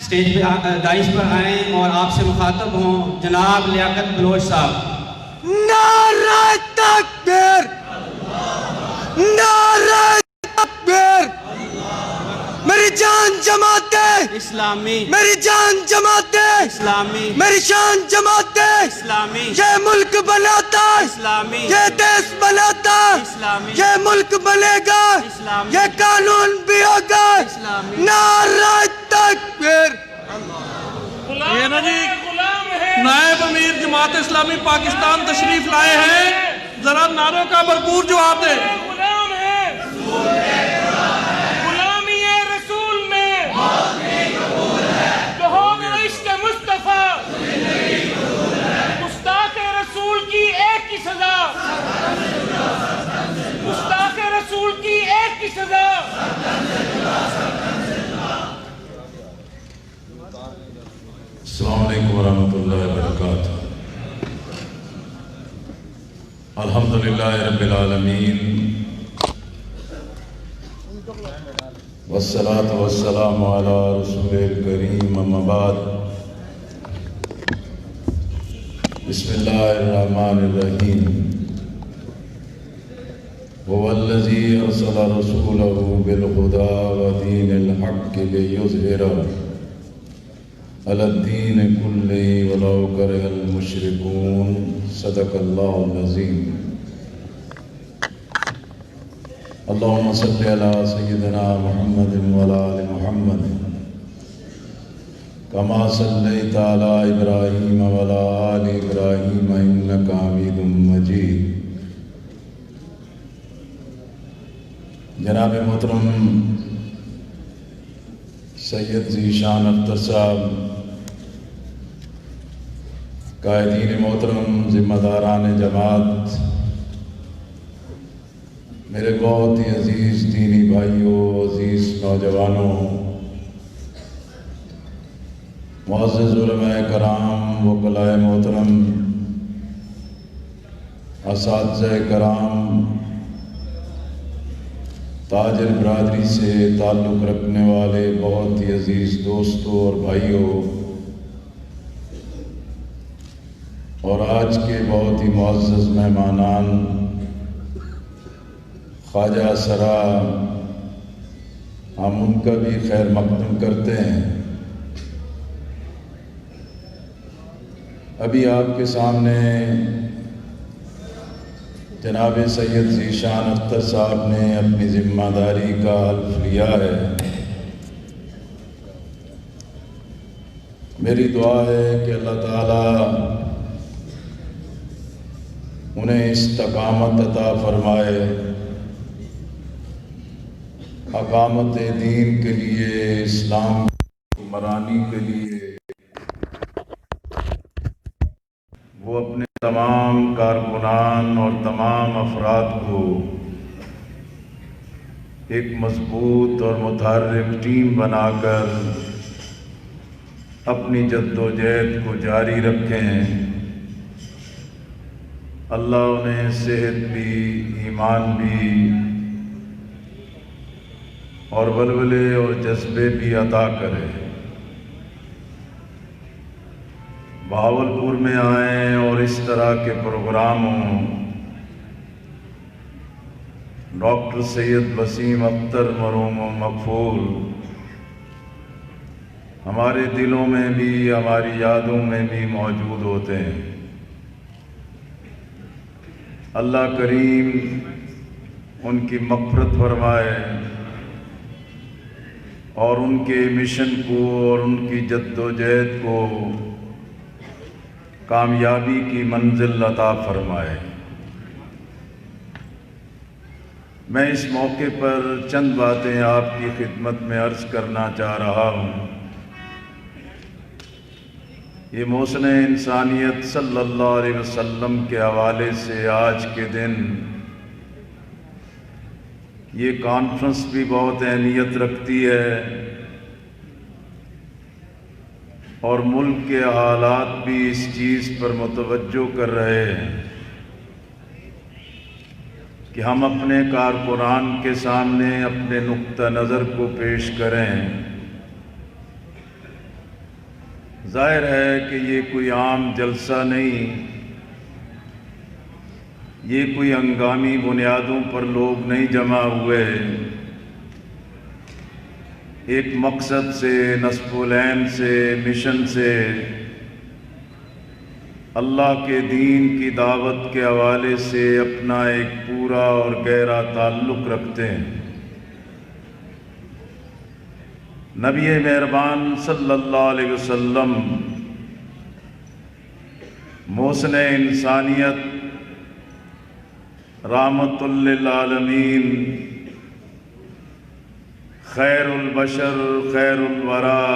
Stage پہ دائش پر آئیں اور آپ سے مخاطب ہوں جناب لیاقت بلوچ صاحب۔ نعرہ تکبیر، نعرہ تکبیر، میری جان جماعت اسلامی، میری جان جماعت اسلامی، میری شان جماعت اسلامی، یہ ملک بناتا اسلامی، یہ دیش بناتا اسلامی، یہ ملک بنے گا اسلامی، یہ قانون بھی ہوگا۔ اسلامی۔ نعرہ تکبیر۔ یہ نا جی نائب امیر جماعت اسلامی پاکستان تشریف لائے ہیں، ذرا نعروں کا بھرپور جواب دیں۔ غلام ہے، غلامی رسول میں کہو گے عشق مصطفیٰ، گستاخ رسول کی ایک ہی سزا، گستاخ رسول کی ایک ہی سزا۔ السلام علیکم ورحمۃ اللہ وبرکاتہ۔ الحمدللہ رب العالمین والصلاة والسلام علی رسول الکریم، اما بعد۔ بسم اللہ الرحمن الرحیم۔ هو الذی ارسل رسولہ بالہدی ودین الحق لیظہرہ علی الدین کلہ ولو کرہ المشرکون۔ صدق اللہ العظیم۔ اللہم صلی علی سیدنا محمد وعلی آل محمد کما صلیت علی ابراہیم وعلی آل ابراہیم انک حمید مجید۔ جناب محترم سید ذیشان اختر صاحب، قائدین محترم، ذمہ داران جماعت، میرے بہت ہی عزیز دینی بھائیوں، عزیز نوجوانوں، معزز علماء کرام، وکلاء محترم، اساتذہ کرام، تاجر برادری سے تعلق رکھنے والے بہت ہی عزیز دوستوں اور بھائیوں، اور آج کے بہت ہی معزز مہمانان، خواجہ سرا، ہم ان کا بھی خیر مقدم کرتے ہیں۔ ابھی آپ کے سامنے جناب سید ذیشان اختر صاحب نے اپنی ذمہ داری کا حلف لیا ہے۔ میری دعا ہے کہ اللہ تعالیٰ انہیں استقامت عطا فرمائے، اقامت دین کے لیے، اسلام کی حکمرانی کے لیے وہ اپنے تمام کارکنان اور تمام افراد کو ایک مضبوط اور متحرک ٹیم بنا کر اپنی جدوجہد کو جاری رکھیں۔ اللہ انہیں صحت بھی، ایمان بھی اور ولولے اور جذبے بھی عطا کرے۔ بہاولپور میں آئیں اور اس طرح کے پروگراموں، ڈاکٹر سید وسیم اختر مرحوم و مغفور ہمارے دلوں میں بھی، ہماری یادوں میں بھی موجود ہوتے ہیں۔ اللہ کریم ان کی مغفرت فرمائے اور ان کے مشن کو اور ان کی جدوجہد کو کامیابی کی منزل عطا فرمائے۔ میں اس موقع پر چند باتیں آپ کی خدمت میں عرض کرنا چاہ رہا ہوں۔ یہ محسن انسانیت صلی اللہ علیہ وسلم کے حوالے سے آج کے دن یہ کانفرنس بھی بہت اہمیت رکھتی ہے، اور ملک کے حالات بھی اس چیز پر متوجہ کر رہے ہیں کہ ہم اپنے کارکنان کے سامنے اپنے نقطہ نظر کو پیش کریں ظاہر ہے کہ یہ کوئی عام جلسہ نہیں، یہ کوئی ہنگامی بنیادوں پر لوگ نہیں جمع ہوئے، ایک مقصد سے، نصب العین سے، مشن سے، اللہ کے دین کی دعوت کے حوالے سے اپنا ایک پورا اور گہرا تعلق رکھتے ہیں۔ نبی مہربان صلی اللہ علیہ وسلم محسن انسانیت، رحمت للعالمین، خیر البشر، خیر الورا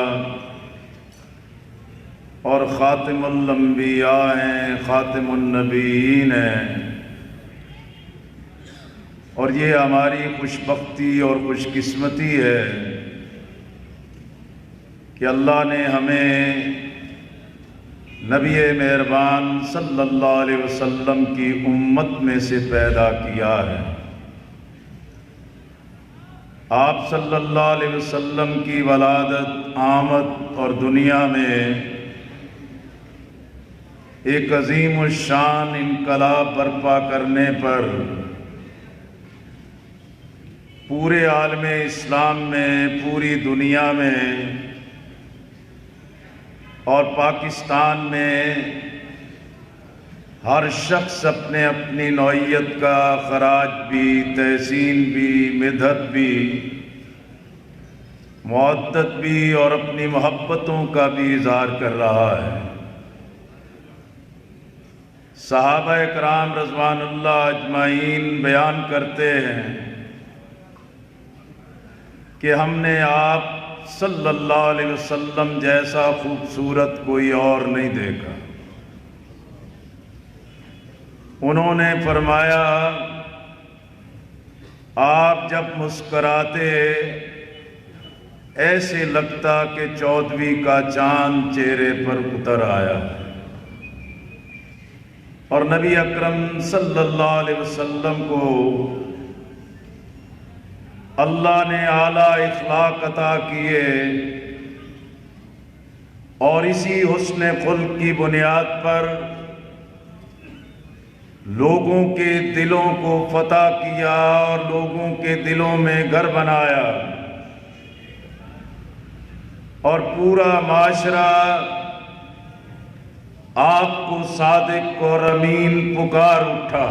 اور خاتم الانبیاء ہیں، خاتم النبیین ہیں، اور یہ ہماری خوش بختی اور خوش قسمتی ہے کہ اللہ نے ہمیں نبی مہربان صلی اللہ علیہ وسلم کی امت میں سے پیدا کیا ہے۔ آپ صلی اللہ علیہ وسلم کی ولادت، آمد اور دنیا میں ایک عظیم الشان انقلاب برپا کرنے پر پورے عالم اسلام میں، پوری دنیا میں اور پاکستان میں ہر شخص اپنے اپنی نوعیت کا خراج بھی، تحسین بھی، مدحت بھی، معدت بھی اور اپنی محبتوں کا بھی اظہار کر رہا ہے۔ صحابہ کرام رضوان اللہ اجمعین بیان کرتے ہیں کہ ہم نے آپ صلی اللہ علیہ وسلم جیسا خوبصورت کوئی اور نہیں دیکھا۔ انہوں نے فرمایا، آپ جب مسکراتے ایسے لگتا کہ 14ویں کا چاند چہرے پر اتر آیا، اور نبی اکرم صلی اللہ علیہ وسلم کو اللہ نے اعلیٰ اخلاق عطا کیے، اور اسی حسن خلق کی بنیاد پر لوگوں کے دلوں کو فتح کیا اور لوگوں کے دلوں میں گھر بنایا، اور پورا معاشرہ آپ کو صادق اور امین پکار اٹھا۔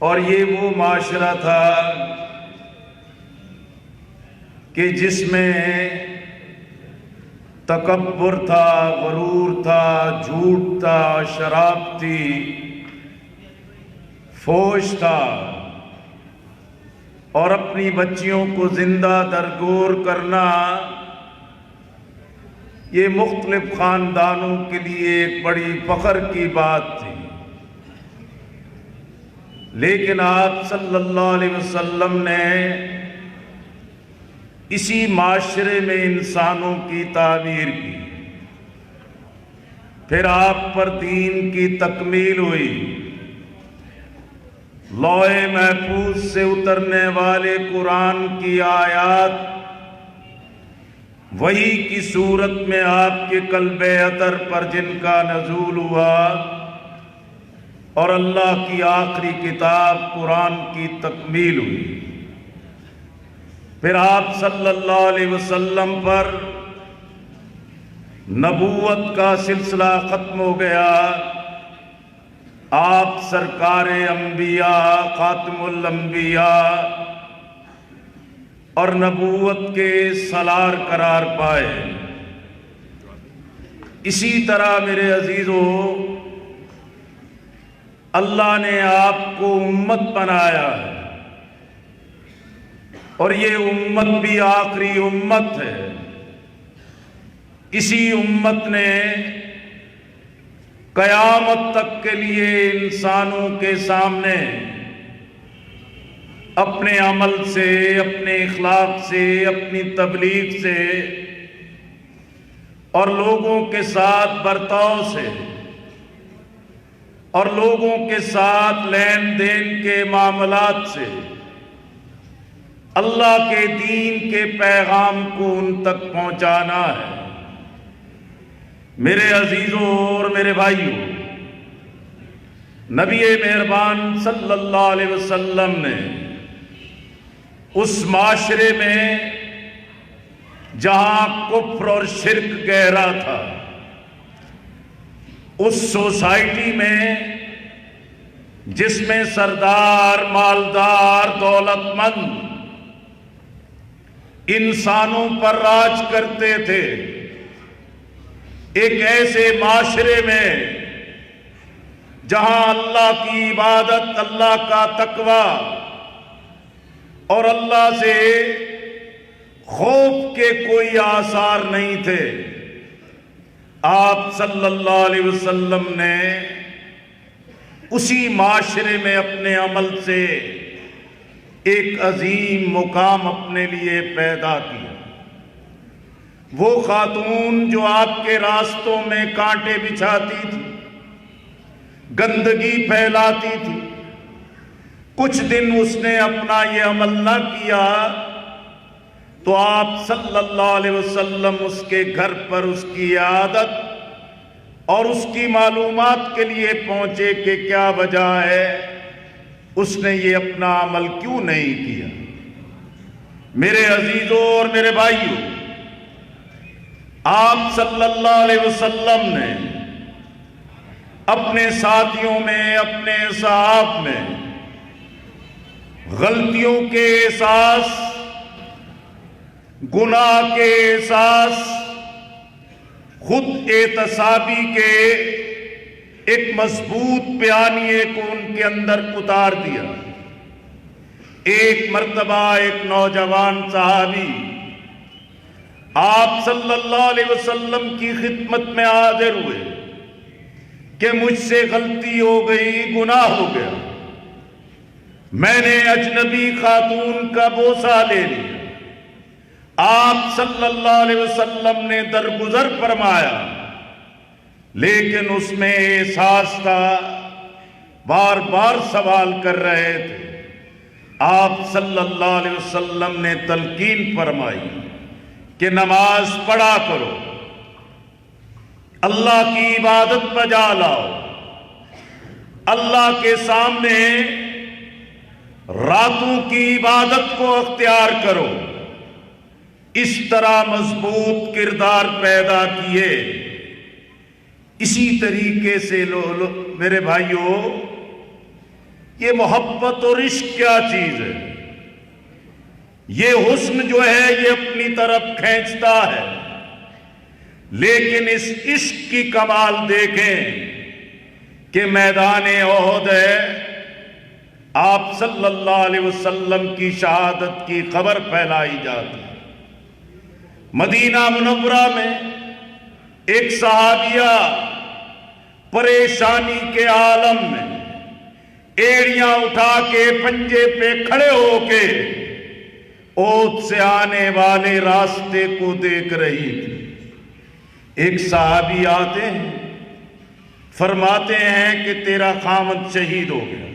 اور یہ وہ معاشرہ تھا کہ جس میں تکبر تھا، غرور تھا، جھوٹ تھا، شراب تھی، فحش تھا، اور اپنی بچیوں کو زندہ درگور کرنا یہ مختلف خاندانوں کے لیے ایک بڑی فخر کی بات تھی۔ لیکن آپ صلی اللہ علیہ وسلم نے اسی معاشرے میں انسانوں کی تعمیر کی، پھر آپ پر دین کی تکمیل ہوئی، لوح محفوظ سے اترنے والے قرآن کی آیات وحی کی صورت میں آپ کے قلب اطہر پر جن کا نزول ہوا، اور اللہ کی آخری کتاب قرآن کی تکمیل ہوئی۔ پھر آپ صلی اللہ علیہ وسلم پر نبوت کا سلسلہ ختم ہو گیا، آپ سرکار انبیاء، خاتم الانبیاء اور نبوت کے سالار قرار پائے۔ اسی طرح میرے عزیزو، اللہ نے آپ کو امت بنایا ہے، اور یہ امت بھی آخری امت ہے۔ اسی امت نے قیامت تک کے لیے انسانوں کے سامنے اپنے عمل سے، اپنے اخلاق سے، اپنی تبلیغ سے اور لوگوں کے ساتھ برتاؤ سے اور لوگوں کے ساتھ لین دین کے معاملات سے اللہ کے دین کے پیغام کو ان تک پہنچانا ہے۔ میرے عزیزوں اور میرے بھائیوں، نبی مہربان صلی اللہ علیہ وسلم نے اس معاشرے میں جہاں کفر اور شرک گہرا تھا، اس سوسائٹی میں جس میں سردار، مالدار، دولت مند انسانوں پر راج کرتے تھے، ایک ایسے معاشرے میں جہاں اللہ کی عبادت، اللہ کا تقوی اور اللہ سے خوف کے کوئی آثار نہیں تھے، آپ صلی اللہ علیہ وسلم نے اسی معاشرے میں اپنے عمل سے ایک عظیم مقام اپنے لیے پیدا کیا۔ وہ خاتون جو آپ کے راستوں میں کانٹے بچھاتی تھی، گندگی پھیلاتی تھی، کچھ دن اس نے اپنا یہ عمل نہ کیا تو آپ صلی اللہ علیہ وسلم اس کے گھر پر اس کی عادت اور اس کی معلومات کے لیے پہنچے کہ کیا وجہ ہے اس نے یہ اپنا عمل کیوں نہیں کیا۔ میرے عزیزوں اور میرے بھائیوں، آپ صلی اللہ علیہ وسلم نے اپنے ساتھیوں میں، اپنے اصحاب میں غلطیوں کے احساس، گناہ کے احساس، خود احتسابی کے ایک مضبوط بیانیے کو ان کے اندر اتار دیا۔ ایک مرتبہ ایک نوجوان صحابی آپ صلی اللہ علیہ وسلم کی خدمت میں حاضر ہوئے کہ مجھ سے غلطی ہو گئی، گناہ ہو گیا، میں نے اجنبی خاتون کا بوسہ لے لیا۔ آپ صلی اللہ علیہ وسلم نے درگزر فرمایا، لیکن اس میں احساس تھا، بار بار سوال کر رہے تھے۔ آپ صلی اللہ علیہ وسلم نے تلقین فرمائی کہ نماز پڑھا کرو، اللہ کی عبادت بجا لاؤ، اللہ کے سامنے راتوں کی عبادت کو اختیار کرو۔ اس طرح مضبوط کردار پیدا کیے۔ اسی طریقے سے میرے بھائیوں، یہ محبت اور عشق کیا چیز ہے؟ یہ حسن جو ہے یہ اپنی طرف کھینچتا ہے، لیکن اس عشق کی کمال دیکھیں کہ میدان احد ہے، آپ صلی اللہ علیہ وسلم کی شہادت کی خبر پھیلائی جاتی ہے۔ مدینہ منورہ میں ایک صحابیہ پریشانی کے عالم میں ایڑیاں اٹھا کے پنجے پہ کھڑے ہو کے احد سے آنے والے راستے کو دیکھ رہی تھی۔ ایک صحابی آتے ہیں، فرماتے ہیں کہ تیرا خامد شہید ہو گیا۔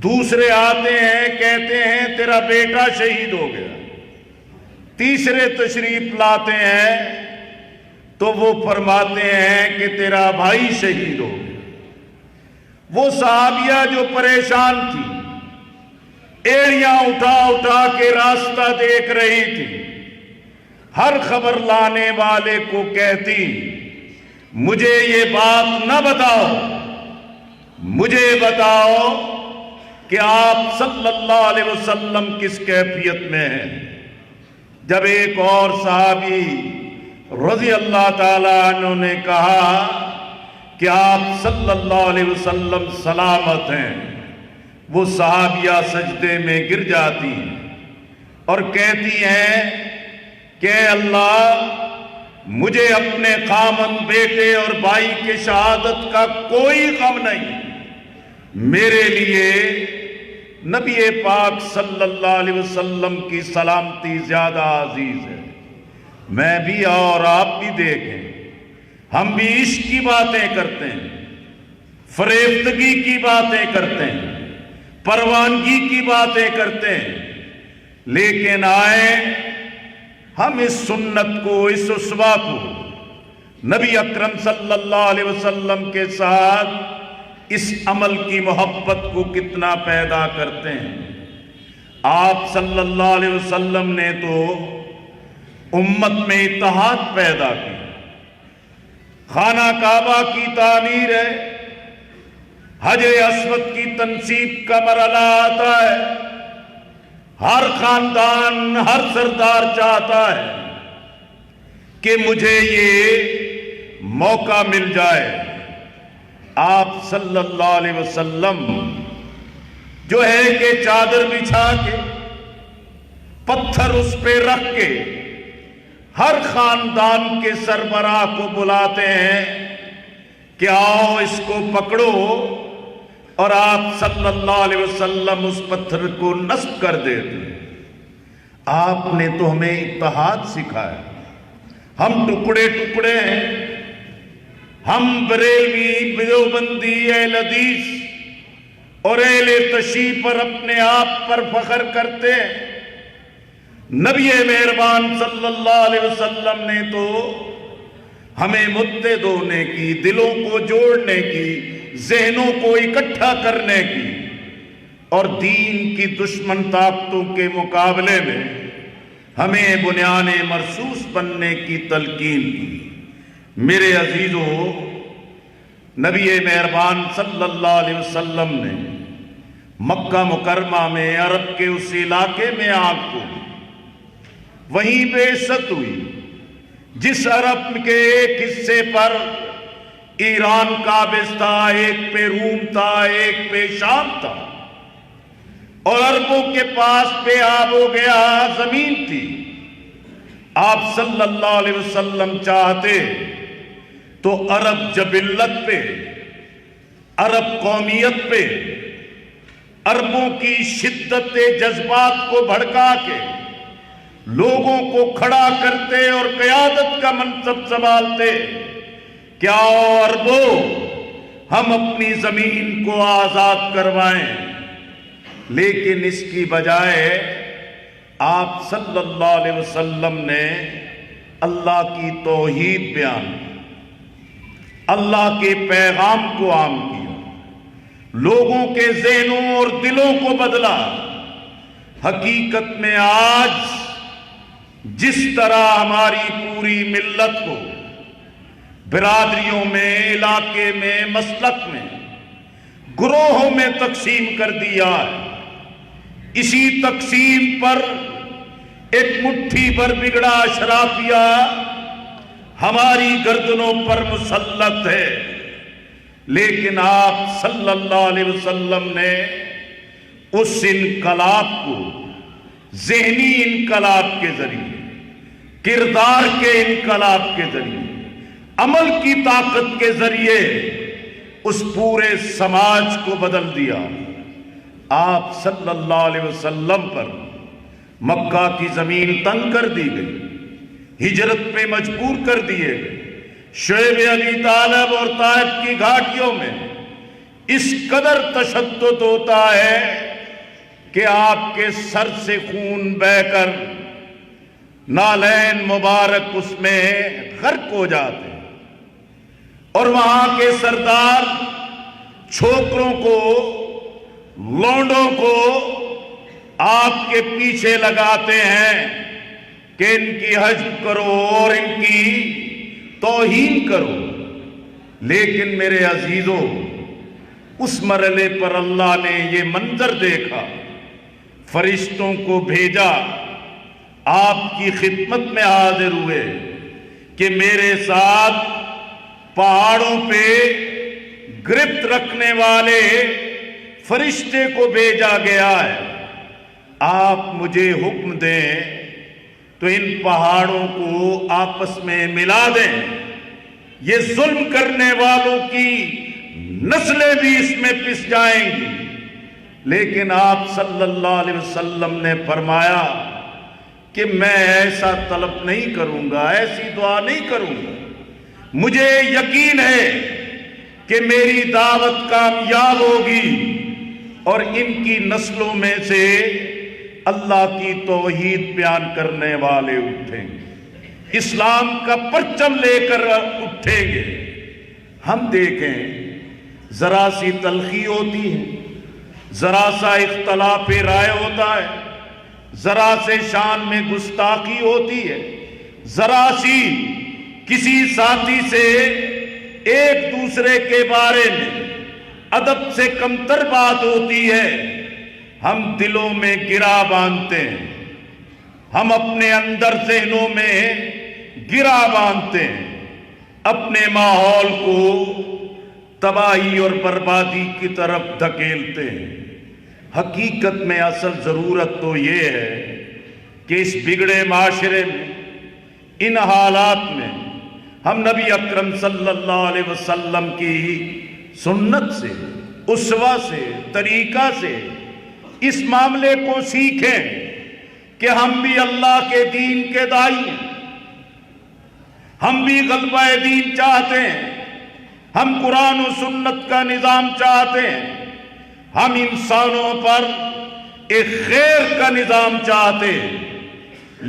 دوسرے آتے ہیں، کہتے ہیں تیرا بیٹا شہید ہو گیا۔ تیسرے تشریف لاتے ہیں تو وہ فرماتے ہیں کہ تیرا بھائی شہید ہو گیا۔ وہ صحابیہ جو پریشان تھی، ایڑیاں اٹھا اٹھا کے راستہ دیکھ رہی تھی، ہر خبر لانے والے کو کہتی، مجھے یہ بات نہ بتاؤ، مجھے بتاؤ کہ آپ صلی اللہ علیہ وسلم کس کیفیت میں ہیں۔ جب ایک اور صحابی رضی اللہ تعالیٰ عنہ نے کہا کہ آپ صلی اللہ علیہ وسلم سلامت ہیں، وہ صحابیہ سجدے میں گر جاتی ہیں اور کہتی ہیں کہ اے اللہ، مجھے اپنے خامند، بیٹے اور بھائی کی شہادت کا کوئی غم نہیں، میرے لیے نبی پاک صلی اللہ علیہ وسلم کی سلامتی زیادہ عزیز ہے۔ میں بھی اور آپ بھی دیکھیں، ہم بھی عشق کی باتیں کرتے ہیں، فریفتگی کی باتیں کرتے ہیں، پروانگی کی باتیں کرتے ہیں، لیکن آئے ہم اس سنت کو، اس اسوہ کو نبی اکرم صلی اللہ علیہ وسلم کے ساتھ اس عمل کی محبت کو کتنا پیدا کرتے ہیں۔ آپ صلی اللہ علیہ وسلم نے تو امت میں اتحاد پیدا کی، خانہ کعبہ کی تعمیر ہے، حجر اسود کی تنصیب کا مرحلہ آتا ہے، ہر خاندان ہر سردار چاہتا ہے کہ مجھے یہ موقع مل جائے۔ آپ صلی اللہ علیہ وسلم جو ہے کہ چادر بچھا کے پتھر اس پہ رکھ کے ہر خاندان کے سربراہ کو بلاتے ہیں کہ آؤ اس کو پکڑو، اور آپ صلی اللہ علیہ وسلم اس پتھر کو نصب کر دیتے۔ آپ نے تو ہمیں اتحاد سکھایا۔ ہم ٹکڑے ٹکڑے ہیں، ہم بریلوی، دیوبندی، اہل حدیث اور اہل تشیع پر اپنے آپ پر فخر کرتے ہیں۔ نبی مہربان صلی اللہ علیہ وسلم نے تو ہمیں متحد ہونے کی، دلوں کو جوڑنے کی، ذہنوں کو اکٹھا کرنے کی اور دین کی دشمن طاقتوں کے مقابلے میں ہمیں بنیان مرصوص بننے کی تلقین کی۔ میرے عزیزو، نبی مہربان صلی اللہ علیہ وسلم نے مکہ مکرمہ میں عرب کے اس علاقے میں آپ کو وہیں بعثت ہوئی جس عرب کے ایک حصے پر ایران قابض تھا، ایک پہ روم تھا، ایک پہ شام تھا، اور عربوں کے پاس پہ آب و گیا زمین تھی۔ آپ صلی اللہ علیہ وسلم چاہتے تو عرب جبلت پہ، عرب قومیت پہ، عربوں کی شدت جذبات کو بھڑکا کے لوگوں کو کھڑا کرتے اور قیادت کا منصب سنبھالتے۔ کیا عربو، ہم اپنی زمین کو آزاد کروائیں، لیکن اس کی بجائے آپ صلی اللہ علیہ وسلم نے اللہ کی توحید بیان کی، اللہ کے پیغام کو عام کیا، لوگوں کے ذہنوں اور دلوں کو بدلا۔ حقیقت میں آج جس طرح ہماری پوری ملت کو برادریوں میں، علاقے میں، مسلک میں، گروہوں میں تقسیم کر دیا ہے، اسی تقسیم پر ایک مٹھی پر بگڑا اشرافیہ ہماری گردنوں پر مسلط ہے۔ لیکن آپ صلی اللہ علیہ وسلم نے اس انقلاب کو ذہنی انقلاب کے ذریعے، کردار کے انقلاب کے ذریعے، عمل کی طاقت کے ذریعے اس پورے سماج کو بدل دیا۔ آپ صلی اللہ علیہ وسلم پر مکہ کی زمین تنگ کر دی گئی، ہجرت پہ مجبور کر دیے گئے، شعیب ابی طالب اور طائف کی گھاٹیوں میں اس قدر تشدد ہوتا ہے کہ آپ کے سر سے خون بہہ کر نالین مبارک اس میں غرق ہو جاتے ہیں، اور وہاں کے سردار چھوکروں کو، لونڈوں کو آپ کے پیچھے لگاتے ہیں کہ ان کی حجب کرو اور ان کی توہین کرو۔ لیکن میرے عزیزو، اس مرحلے پر اللہ نے یہ منظر دیکھا، فرشتوں کو بھیجا، آپ کی خدمت میں حاضر ہوئے کہ میرے ساتھ پہاڑوں پہ گرفت رکھنے والے فرشتے کو بھیجا گیا ہے، آپ مجھے حکم دیں تو ان پہاڑوں کو آپس میں ملا دیں، یہ ظلم کرنے والوں کی نسلیں بھی اس میں پس جائیں گی۔ لیکن آپ صلی اللہ علیہ وسلم نے فرمایا کہ میں ایسا طلب نہیں کروں گا، ایسی دعا نہیں کروں گا، مجھے یقین ہے کہ میری دعوت کامیاب ہوگی اور ان کی نسلوں میں سے اللہ کی توحید بیان کرنے والے اٹھیں گے۔ اسلام کا پرچم لے کر اٹھیں گے. ہم دیکھیں ذرا سی تلخی ہوتی ہے، ذرا سا اختلاف رائے ہوتا ہے، ذرا سے شان میں گستاخی ہوتی ہے، ذرا سی کسی ساتھی سے ایک دوسرے کے بارے میں ادب سے کمتر بات ہوتی ہے، ہم دلوں میں گرا باندھتے ہیں، ہم اپنے اندر ذہنوں میں گرا باندھتے ہیں، اپنے ماحول کو تباہی اور بربادی کی طرف دھکیلتے ہیں. حقیقت میں اصل ضرورت تو یہ ہے کہ اس بگڑے معاشرے میں، ان حالات میں، ہم نبی اکرم صلی اللہ علیہ وسلم کی سنت سے، اسوہ سے، طریقہ سے اس معاملے کو سیکھیں کہ ہم بھی اللہ کے دین کے داعی ہیں، ہم بھی غلبہ دین چاہتے ہیں، ہم قرآن و سنت کا نظام چاہتے ہیں، ہم انسانوں پر ایک خیر کا نظام چاہتے ہیں.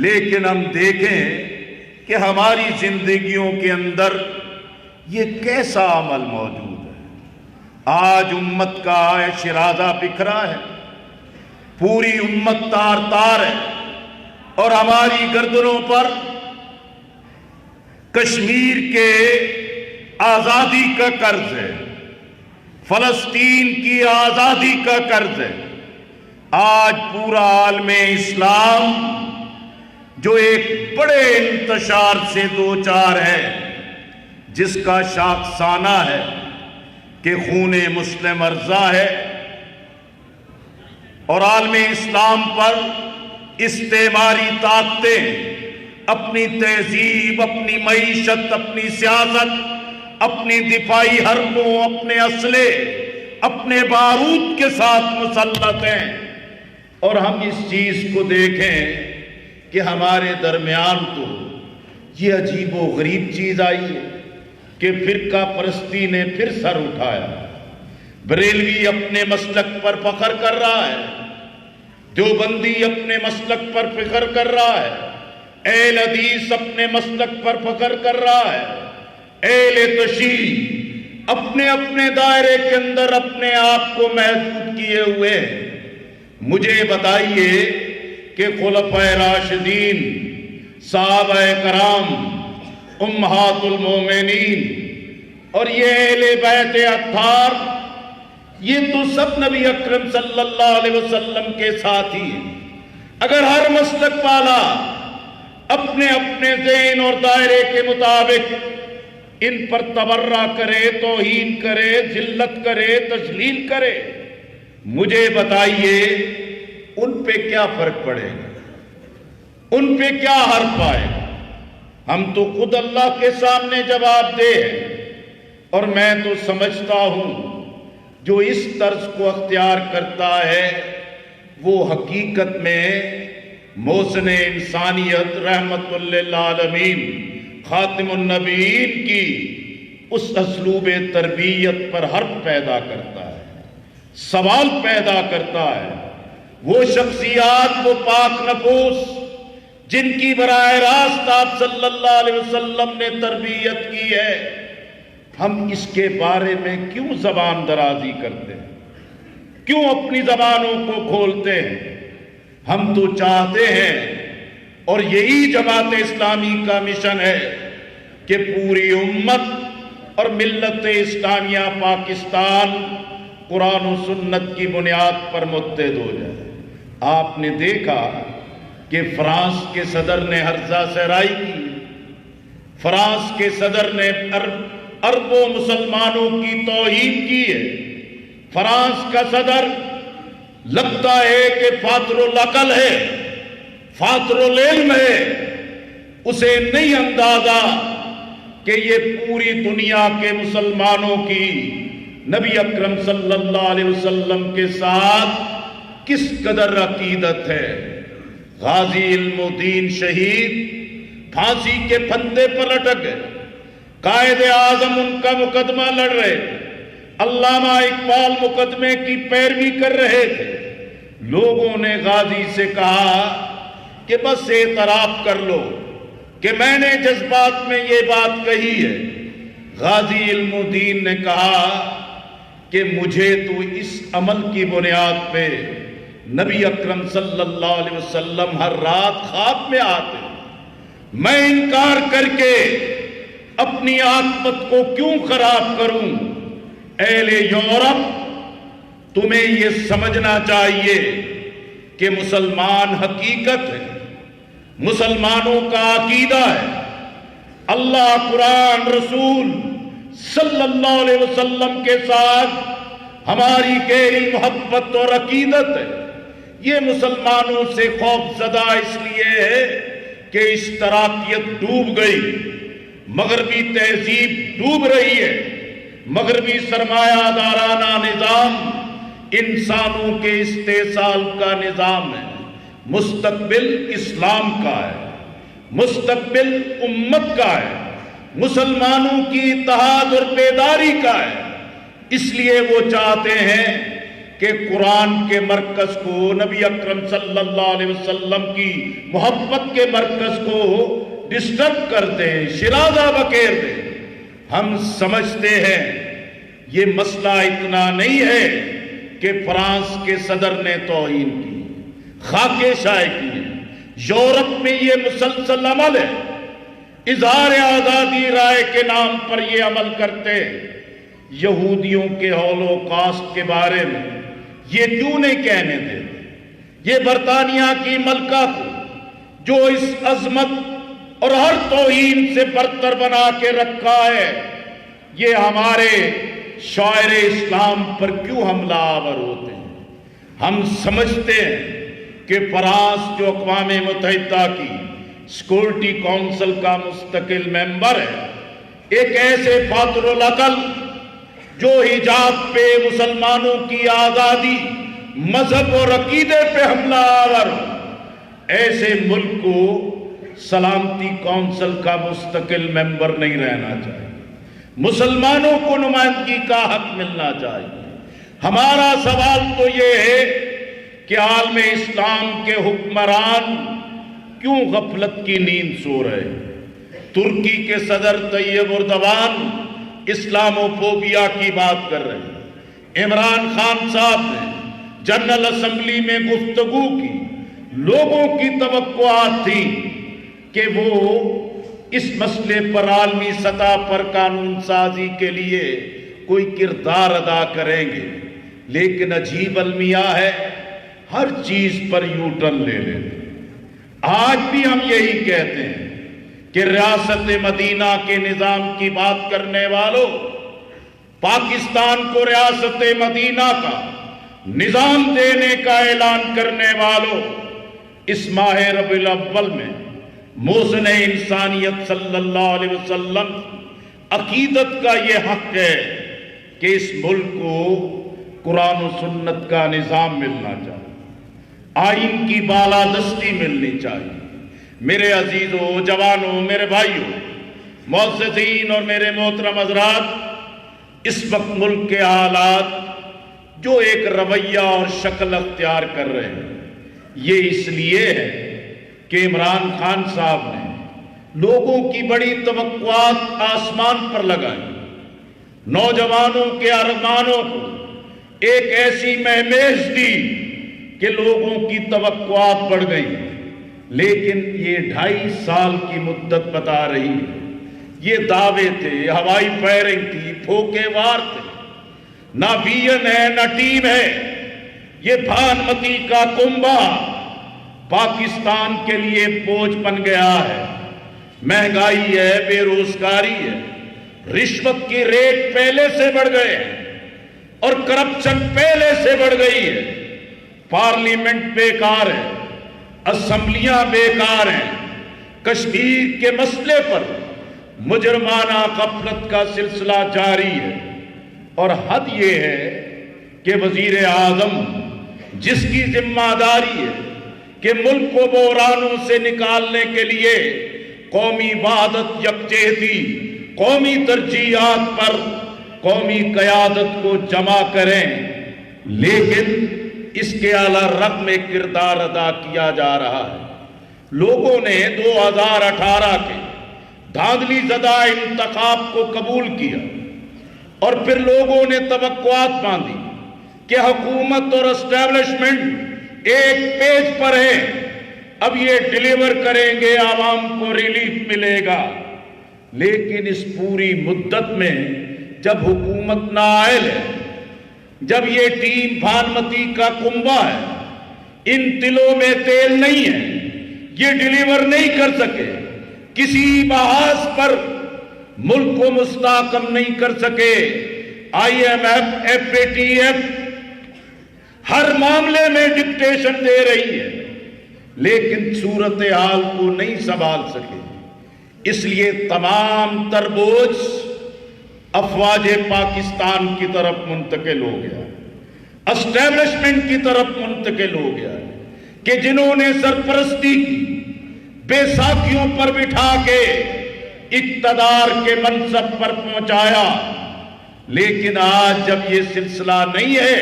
لیکن ہم دیکھیں کہ ہماری زندگیوں کے اندر یہ کیسا عمل موجود ہے. آج امت کا شرازہ بکھرا ہے، پوری امت تار تار ہے، اور ہماری گردنوں پر کشمیر کے آزادی کا قرض ہے، فلسطین کی آزادی کا قرض ہے. آج پورا عالم اسلام جو ایک بڑے انتشار سے دوچار ہے، جس کا شاخسانہ ہے کہ خون مسلم ارزاں ہے، اور عالم اسلام پر استعماری طاقتیں اپنی تہذیب، اپنی معیشت، اپنی سیاست، اپنی دفاعی حربوں، اپنے اسلحے، اپنے بارود کے ساتھ مسلط ہیں. اور ہم اس چیز کو دیکھیں کہ ہمارے درمیان تو یہ عجیب و غریب چیز آئی ہے کہ فرقہ پرستی نے پھر سر اٹھایا. بریلوی اپنے مسلک پر فخر کر رہا ہے، دیوبندی اپنے مسلک پر فخر کر رہا ہے، اہل حدیث اپنے مسلک پر فخر کر رہا ہے، اہل تشیع اپنے اپنے دائرے کے اندر اپنے آپ کو محدود کیے ہوئے ہیں. مجھے بتائیے کہ خلفائے راشدین، صحابہ کرام، امہات المومنین اور یہ اہل بیت اطہار، یہ تو سب نبی اکرم صلی اللہ علیہ وسلم کے ساتھی ہیں. اگر ہر مسلک والا اپنے اپنے ذہن اور دائرے کے مطابق ان پر تبرہ کرے، توہین کرے، ذلت کرے، تذلیل کرے، مجھے بتائیے ان پہ کیا فرق پڑے گا، ان پہ کیا حرف آئے گا؟ ہم تو خود اللہ کے سامنے جواب دے ہیں. اور میں تو سمجھتا ہوں جو اس طرز کو اختیار کرتا ہے وہ حقیقت میں محسن انسانیت، رحمت للعالمین، خاتم النبیین کی اس اسلوب تربیت پر حرف پیدا کرتا ہے، سوال پیدا کرتا ہے. وہ شخصیات، وہ پاک نفوس جن کی براہ راست آپ صلی اللہ علیہ وسلم نے تربیت کی ہے، ہم اس کے بارے میں کیوں زبان درازی کرتے ہیں، کیوں اپنی زبانوں کو کھولتے ہیں؟ ہم تو چاہتے ہیں، اور یہی جماعت اسلامی کا مشن ہے کہ پوری امت اور ملت اسلامیہ پاکستان قرآن و سنت کی بنیاد پر متحد ہو جائے. آپ نے دیکھا کہ فرانس کے صدر نے ہرزہ صحرائی کی، فرانس کے صدر نے اربوں مسلمانوں کی توہین کی ہے. فرانس کا صدر لگتا ہے کہ فاتر العقل ہے، فاتر العلم ہے، اسے نہیں اندازہ کہ یہ پوری دنیا کے مسلمانوں کی نبی اکرم صلی اللہ علیہ وسلم کے ساتھ کس قدر عقیدت ہے. غازی علم الدین شہید پھانسی کے پھندے پر لٹک گئے، قائد اعظم ان کا مقدمہ لڑ رہے تھے، علامہ اقبال مقدمے کی پیروی کر رہے تھے. لوگوں نے غازی سے کہا کہ بس اعتراف کر لو کہ میں نے جذبات میں یہ بات کہی ہے، غازی علم الدین نے کہا کہ مجھے تو اس عمل کی بنیاد پہ نبی اکرم صلی اللہ علیہ وسلم ہر رات خواب میں آتے، میں انکار کر کے اپنی عاقبت کو کیوں خراب کروں؟ اہل یورپ، تمہیں یہ سمجھنا چاہیے کہ مسلمان حقیقت ہے، مسلمانوں کا عقیدہ ہے، اللہ، قرآن، رسول صلی اللہ علیہ وسلم کے ساتھ ہماری گہری محبت اور عقیدت ہے۔ یہ مسلمانوں سے خوف زدہ اس لیے ہے کہ اشتراکیت ڈوب گئی، مغربی تہذیب ڈوب رہی ہے، مغربی سرمایہ دارانہ نظام انسانوں کے استحصال کا نظام ہے، مستقبل اسلام کا ہے، مستقبل امت کا ہے، مسلمانوں کی اتحاد اور بیداری کا ہے۔ اس لیے وہ چاہتے ہیں کہ قرآن کے مرکز کو، نبی اکرم صلی اللہ علیہ وسلم کی محبت کے مرکز کو ڈسٹرب کر دیں، شیرازہ بکیر دیں۔ ہم سمجھتے ہیں یہ مسئلہ اتنا نہیں ہے کہ فرانس کے صدر نے توہین کی، خاکے شائع کی ہے، یورپ میں یہ مسلسل عمل ہے، اظہار آزادی رائے کے نام پر یہ عمل کرتے۔ یہودیوں کے ہولوکاسٹ کے بارے میں یہ کیوں نہیں کہنے دیتے؟ یہ برطانیہ کی ملکہ کو جو اس عظمت اور ہر توہین سے برتر بنا کے رکھا ہے، یہ ہمارے شاعر اسلام پر کیوں حملہ آور ہوتے ہیں؟ ہم سمجھتے ہیں کہ فرانس جو اقوام متحدہ کی سیکورٹی کونسل کا مستقل ممبر ہے، ایک ایسے فاتر العقل جو حجاب پہ، مسلمانوں کی آزادی، مذہب اور عقیدے پہ حملہ آور، ایسے ملک کو سلامتی کونسل کا مستقل ممبر نہیں رہنا چاہیے۔ مسلمانوں کو نمائندگی کا حق ملنا چاہیے۔ ہمارا سوال تو یہ ہے کہ عالم اسلام کے حکمران کیوں غفلت کی نیند سو رہے؟ ترکی کے صدر طیب اردوان اسلاموفوبیا کی بات کر رہے ہیں۔ عمران خان صاحب نے جنرل اسمبلی میں گفتگو کی، لوگوں کی توقعات تھی کہ وہ اس مسئلے پر عالمی سطح پر قانون سازی کے لیے کوئی کردار ادا کریں گے، لیکن عجیب المیہ ہے، ہر چیز پر یو ٹرن لے لیتے۔ آج بھی ہم یہی کہتے ہیں کہ ریاست مدینہ کے نظام کی بات کرنے والوں، پاکستان کو ریاست مدینہ کا نظام دینے کا اعلان کرنے والوں، اس ماہ ربیع الاول میں محسن انسانیت صلی اللہ علیہ وسلم عقیدت کا یہ حق ہے کہ اس ملک کو قرآن و سنت کا نظام ملنا چاہیے، آئین کی بالادستی ملنی چاہیے۔ میرے عزیزوں، جوانوں، میرے بھائیوں، معززین اور میرے محترم حضرات، اس وقت ملک کے حالات جو ایک رویہ اور شکل اختیار کر رہے ہیں، یہ اس لیے ہے کہ عمران خان صاحب نے لوگوں کی بڑی توقعات آسمان پر لگائی، نوجوانوں کے ارمانوں کو ایک ایسی مہمیز دی کہ لوگوں کی توقعات بڑھ گئی، لیکن یہ 2.5 سال کی مدت بتا رہی ہے۔ یہ دعوے تھے، ہوائی فائرنگ تھی، پھوکے وار تھے، نہ ویژن ہے نہ ٹیم ہے۔ یہ بھانمتی کا کنبہ پاکستان کے لیے بوجھ بن گیا ہے۔ مہنگائی ہے، بے روزگاری ہے، رشوت کی ریٹ پہلے سے بڑھ گئے ہیں اور کرپشن پہلے سے بڑھ گئی ہے۔ پارلیمنٹ بیکار ہے، اسمبلیاں بیکار ہیں، کشمیر کے مسئلے پر مجرمانہ غفلت کا سلسلہ جاری ہے، اور حد یہ ہے کہ وزیر اعظم جس کی ذمہ داری ہے کہ ملک کو بحرانوں سے نکالنے کے لیے قومی وحدت، یکجہتی، قومی ترجیحات پر قومی قیادت کو جمع کریں، لیکن اس کے اعلیٰ رقم میں کردار ادا کیا جا رہا ہے۔ لوگوں نے 2018 کے دھاندلی زدہ انتخاب کو قبول کیا اور پھر لوگوں نے توقعات باندھی کہ حکومت اور اسٹیبلشمنٹ ایک پیج پر ہے، اب یہ ڈیلیور کریں گے، عوام کو ریلیف ملے گا۔ لیکن اس پوری مدت میں جب حکومت نااہل ہے، جب یہ ٹیم بھانمتی کا کنبہ ہے، ان تلوں میں تیل نہیں ہے، یہ ڈیلیور نہیں کر سکے، کسی محاذ پر ملک کو مستحکم نہیں کر سکے۔ IMF FATF ہر معاملے میں ڈکٹیشن دے رہی ہے لیکن صورتحال کو نہیں سنبھال سکے، اس لیے تمام تر بوجھ افواج پاکستان کی طرف منتقل ہو گیا، اسٹیبلشمنٹ کی طرف منتقل ہو گیا کہ جنہوں نے سرپرستی کی، بے ساکھیوں پر بٹھا کے اقتدار کے منصب پر پہنچایا۔ لیکن آج جب یہ سلسلہ نہیں ہے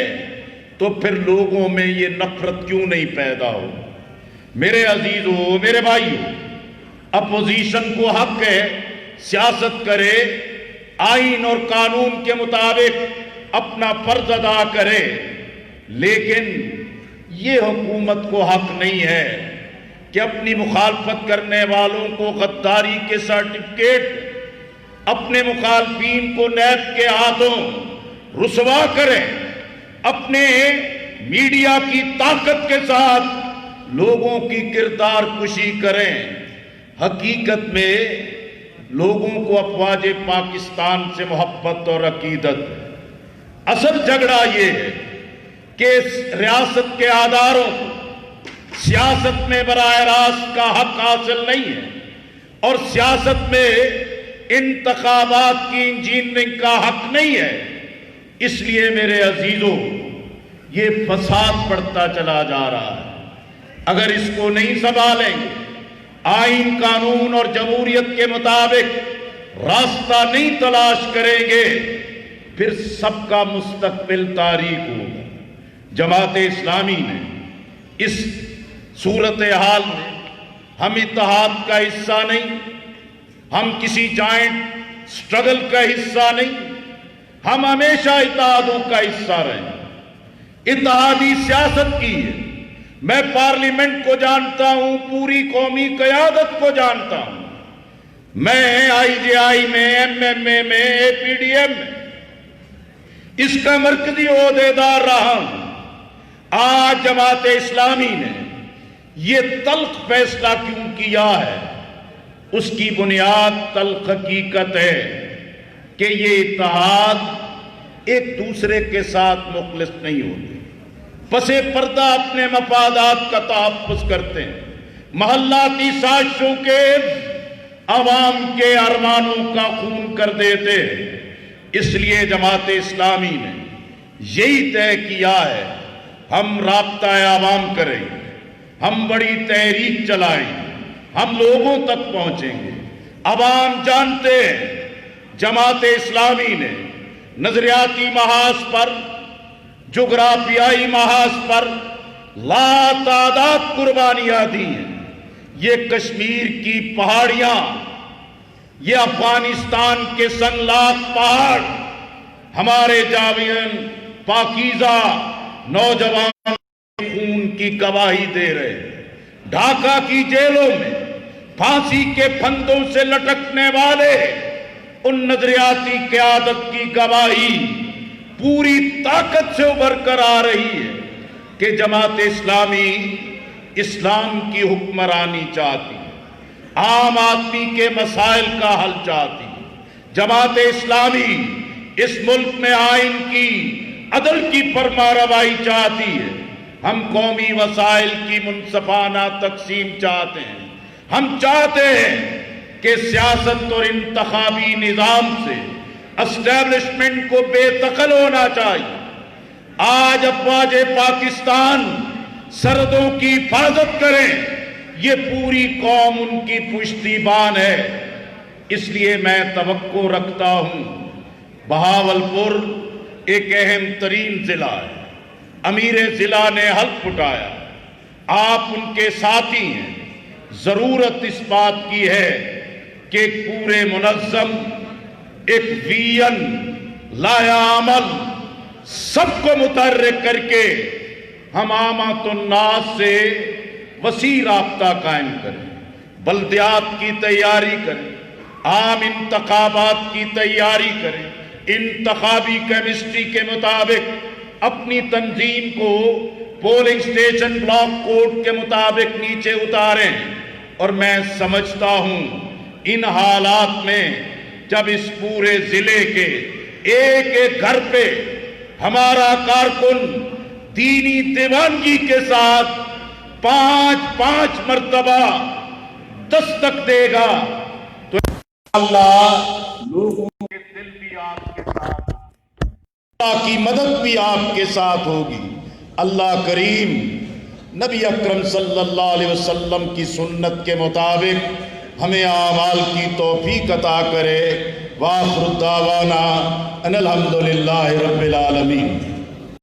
تو پھر لوگوں میں یہ نفرت کیوں نہیں پیدا ہو؟ میرے عزیزوں، میرے بھائیوں، اپوزیشن کو حق ہے سیاست کرے، آئین اور قانون کے مطابق اپنا فرض ادا کرے، لیکن یہ حکومت کو حق نہیں ہے کہ اپنی مخالفت کرنے والوں کو غداری کے سرٹیفکیٹ اپنے مخالفین کو نیب کے ہاتھوں رسوا کریں، اپنے میڈیا کی طاقت کے ساتھ لوگوں کی کردار کشی کریں۔ حقیقت میں لوگوں کو افواج پاکستان سے محبت اور عقیدت ہے۔ اصل جھگڑا یہ ہے کہ ریاست کے اداروں کو سیاست میں براہ راست کا حق حاصل نہیں ہے اور سیاست میں انتخابات کی انجینئرنگ کا حق نہیں ہے۔ اس لیے میرے عزیزوں، یہ فساد بڑھتا چلا جا رہا ہے۔ اگر اس کو نہیں سنبھالیں گے، آئین قانون اور جمہوریت کے مطابق راستہ نہیں تلاش کریں گے، پھر سب کا مستقبل تاریک ہوگا۔ جماعت اسلامی نے اس صورتحال میں ہم اتحاد کا حصہ نہیں، ہم کسی جوائنٹ سٹرگل کا حصہ نہیں، ہم ہمیشہ اتحادوں کا حصہ رہے، اتحادی سیاست کی ہے۔ میں پارلیمنٹ کو جانتا ہوں، پوری قومی قیادت کو جانتا ہوں، میں IJI میں، MMA میں، APDM میں اس کا مرکزی عہدیدار رہا ہوں۔ آج جماعت اسلامی نے یہ تلخ فیصلہ کیوں کیا ہے؟ اس کی بنیاد تلخ حقیقت ہے کہ یہ اتحاد ایک دوسرے کے ساتھ مخلص نہیں ہوتے، پس پردہ اپنے مفادات کا تحفظ کرتے ہیں، محلاتی سازشوں کے عوام کے ارمانوں کا خون کر دیتے ہیں۔ اس لیے جماعت اسلامی نے یہی طے کیا ہے، ہم رابطہ عوام کریں گے، ہم بڑی تحریک چلائیں گے، ہم لوگوں تک پہنچیں گے۔ عوام جانتے ہیں جماعت اسلامی نے نظریاتی محاذ پر، جغرافیائی محاذ پر لاتعداد قربانیاں دی ہیں۔ یہ کشمیر کی پہاڑیاں، یہ افغانستان کے سنگلاخ پہاڑ ہمارے جاوین پاکیزہ نوجوان خون کی گواہی دے رہے ہیں۔ ڈھاکہ کی جیلوں میں پھانسی کے پھندوں سے لٹکنے والے ان نظریاتی قیادت کی گواہی پوری طاقت سے ابھر کر آ رہی ہے کہ جماعت اسلامی اسلام کی حکمرانی چاہتی ہے، عام آدمی کے مسائل کا حل چاہتی ہے۔ جماعت اسلامی اس ملک میں آئین کی، عدل کی فرمانروائی چاہتی ہے۔ ہم قومی وسائل کی منصفانہ تقسیم چاہتے ہیں۔ ہم چاہتے ہیں کہ سیاست اور انتخابی نظام سے اسٹیبلشمنٹ کو بے دخل ہونا چاہیے۔ آج افواج پاکستان سرحدوں کی حفاظت کریں، یہ پوری قوم ان کی پشتیبان ہے۔ اس لیے میں توقع رکھتا ہوں، بہاولپور ایک اہم ترین ضلع ہے، امیر ضلع نے حلف اٹھایا، آپ ان کے ساتھی ہیں ضرورت اس بات کی ہے کہ ایک پورے منظم، ایک ویژن لایا عمل سب کو متحرک کر کے ہم عامات الناس سے وسیع رابطہ قائم کریں، بلدیات کی تیاری کریں، عام انتخابات کی تیاری کریں، انتخابی کیمسٹری کے مطابق اپنی تنظیم کو پولنگ سٹیشن بلاک کوڈ کے مطابق نیچے اتاریں۔ اور میں سمجھتا ہوں ان حالات میں جب اس پورے ضلع کے ایک ایک گھر پہ ہمارا کارکن دینی دیوانگی کے ساتھ 5 مرتبہ دستک دے گا تو اللہ لوگوں کے دل بھی آپ کے ساتھ، اللہ کی مدد بھی آپ کے ساتھ ہوگی۔ اللہ کریم نبی اکرم صلی اللہ علیہ وسلم کی سنت کے مطابق ہمیں اعمال کی توفیق عطا کرے۔ وآخر دعوانا ان الحمدللہ رب العالمین۔